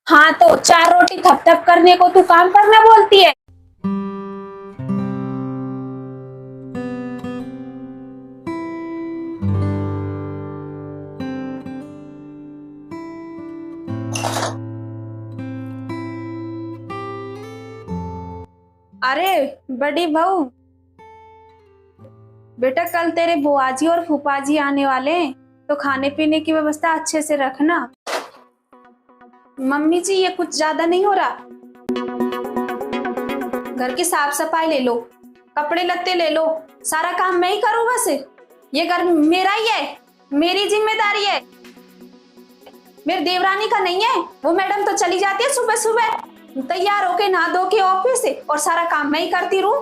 हाँ तो चार रोटी थप थप करने को तू काम करना बोलती है। अरे बड़ी बहू, बेटा कल तेरे बुआजी और फूफाजी आने वाले हैं, तो खाने पीने की व्यवस्था अच्छे से रखना। मम्मी जी ये कुछ ज्यादा नहीं हो रहा? घर की साफ सफाई ले लो, कपड़े लत्ते ले लो, सारा काम मैं ही करूँ बस? ये घर मेरा ही है, मेरी जिम्मेदारी है, मेरी देवरानी का नहीं है। वो मैडम तो चली जाती है सुबह सुबह तैयार होके नहा धो के ऑफिस से, और सारा काम मैं ही करती रहूं।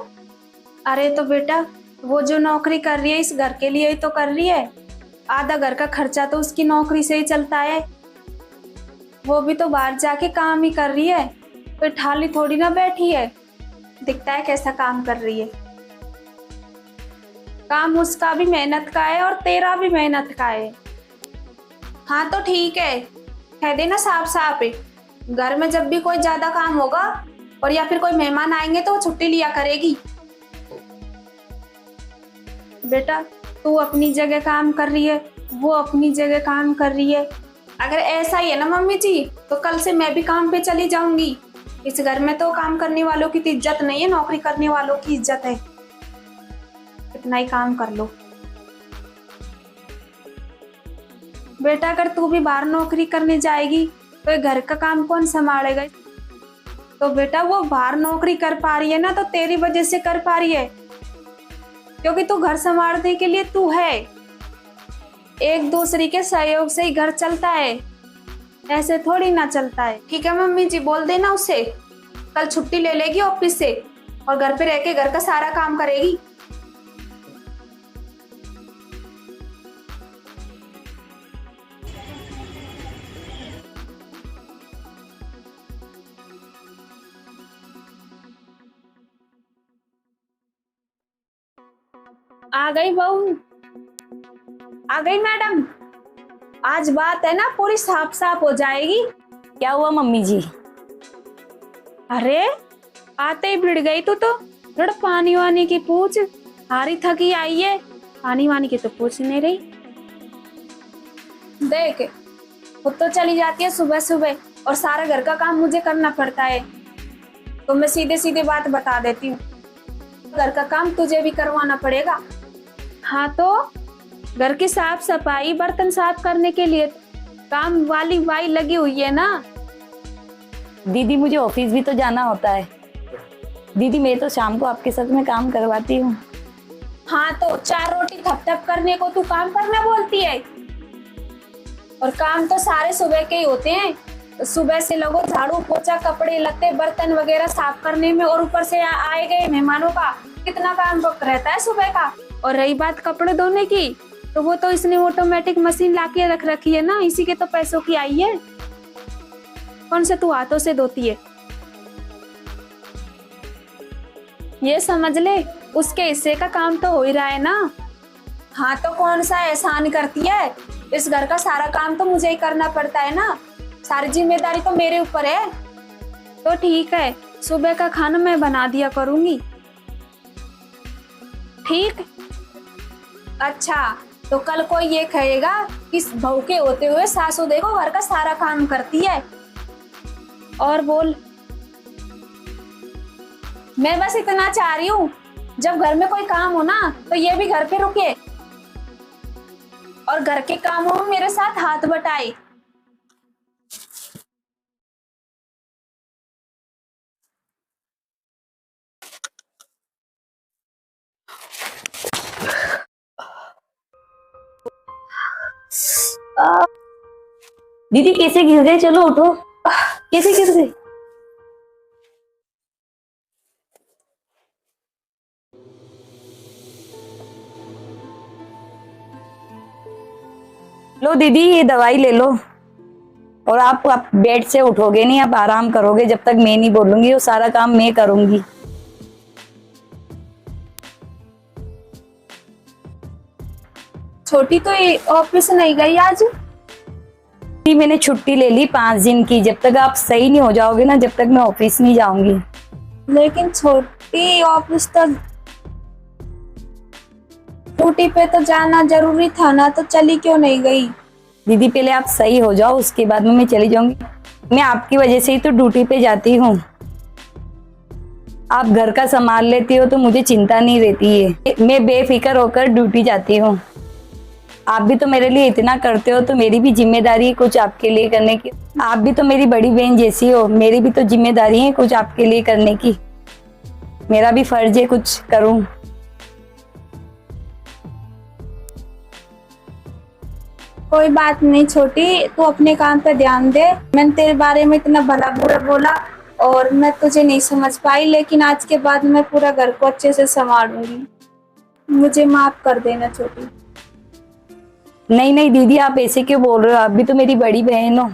अरे तो बेटा वो जो नौकरी कर रही है इस घर के लिए ही तो कर रही है, आधा घर का खर्चा तो उसकी नौकरी से ही चलता है। वो भी तो बाहर जाके काम ही कर रही है, कोई ठाली थोड़ी ना बैठी है। दिखता है कैसा काम कर रही है। काम उसका भी मेहनत का है और तेरा भी मेहनत का है। हाँ तो ठीक है, कह देना साफ साफ है। घर में जब भी कोई ज्यादा काम होगा और या फिर कोई मेहमान आएंगे तो वो छुट्टी लिया करेगी। बेटा तू अपनी जगह काम कर रही है, वो अपनी जगह काम कर रही है। अगर ऐसा ही है ना मम्मी जी, तो कल से मैं भी काम पे चली जाऊंगी। इस घर में तो काम करने वालों की तो इज्जत नहीं है, नौकरी करने वालों की इज्जत है। इतना ही काम कर लो। बेटा अगर तू भी बाहर नौकरी करने जाएगी तो ये घर का काम कौन संभालेगा? तो बेटा वो बाहर नौकरी कर पा रही है ना, तो तेरी वजह से कर पा रही है, क्योंकि तू घर संभालने के लिए तू है। एक दूसरे के सहयोग से ही घर चलता है, ऐसे थोड़ी ना चलता है। ठीक है मम्मी जी, बोल देना उसे कल छुट्टी ले लेगी ऑफिस से और घर पे रह के घर का सारा काम करेगी। आ गई बहू, आ गई मैडम। आज बात है ना पूरी साफ साफ हो जाएगी। क्या हुआ मम्मी जी? अरे आते ही भिड़ गई तू तो। थोड़ा पानी वानी की पूछ, हारी थकी आई है, पानी वानी की तो पूछ नहीं रही। देख खुद तो चली जाती है सुबह सुबह और सारा घर का काम मुझे करना पड़ता है, तो मैं सीधे सीधे बात बता देती हूँ, घर का काम तुझे भी करवाना पड़ेगा। हाँ तो घर की साफ सफाई बर्तन साफ करने के लिए काम वाली बाई लगी हुई है ना। दीदी मुझे ऑफिस भी तो जाना होता है। दीदी मैं तो शाम को आपके साथ में काम करवाती हूँ। हाँ तो चार रोटी थप थप करने को तू काम करना बोलती है? और काम तो सारे सुबह के ही होते हैं। तो सुबह से लोगों झाड़ू पोछा कपड़े लत्ते बर्तन वगैरह साफ करने में, और ऊपर से आए गए मेहमानों का कितना काम रहता है सुबह का। और रही बात कपड़े धोने की, तो वो तो इसने ऑटोमेटिक मशीन लाके रख रखी है ना, इसी के तो पैसों की आई है। कौन से तू हाथों से धोती है? ये समझ ले उसके हिस्से का काम तो हो ही रहा है ना। हाँ तो कौन सा एहसान करती है? इस घर का सारा काम तो मुझे ही करना पड़ता है ना, सारी जिम्मेदारी तो मेरे ऊपर है। तो ठीक है, सुबह का खाना मैं बना दिया करूंगी। ठीक। अच्छा तो कल कोई ये कहेगा कि बहू के होते हुए सासू देखो घर का सारा काम करती है। और बोल। मैं बस इतना चाह रही हूँ, जब घर में कोई काम हो ना तो ये भी घर पे रुके और घर के कामों में मेरे साथ हाथ बटाए। दीदी कैसे गिर गए? चलो उठो। कैसे गिर गए? लो दीदी ये दवाई ले लो। और आप बेड से उठोगे नहीं, आप आराम करोगे जब तक मैं नहीं बोलूंगी। वो सारा काम मैं करूंगी। छोटी तो ऑफिस नहीं गई आज? दीदी मैंने छुट्टी ले ली 5 दिन की। जब तक आप सही नहीं हो जाओगे ना, जब तक मैं ऑफिस नहीं जाऊंगी। लेकिन छोटी ऑफिस तो ड्यूटी पे तो जाना जरूरी था ना, तो चली क्यों नहीं गई? दीदी पहले आप सही हो जाओ, उसके बाद में मैं चली जाऊंगी। मैं आपकी वजह से ही तो ड्यूटी पे जाती हूँ। आप घर का संभाल लेती हो तो मुझे चिंता नहीं रहती है। मैं बेफिक्र होकर ड्यूटी जाती हूँ। आप भी तो मेरे लिए इतना करते हो, तो मेरी भी जिम्मेदारी है कुछ आपके लिए करने की। आप भी तो मेरी बड़ी बहन जैसी हो, मेरी भी तो जिम्मेदारी है कुछ आपके लिए करने की। मेरा भी फर्ज है कुछ करूं। कोई बात नहीं छोटी, तू अपने काम पे ध्यान दे। मैंने तेरे बारे में इतना भला बुरा बोला और मैं तुझे नहीं समझ पाई, लेकिन आज के बाद मैं पूरा घर को अच्छे से संभालूंगी। मुझे माफ कर देना छोटी। नहीं नहीं दीदी, आप ऐसे क्यों बोल रहे हो? आप भी तो मेरी बड़ी बहन हो।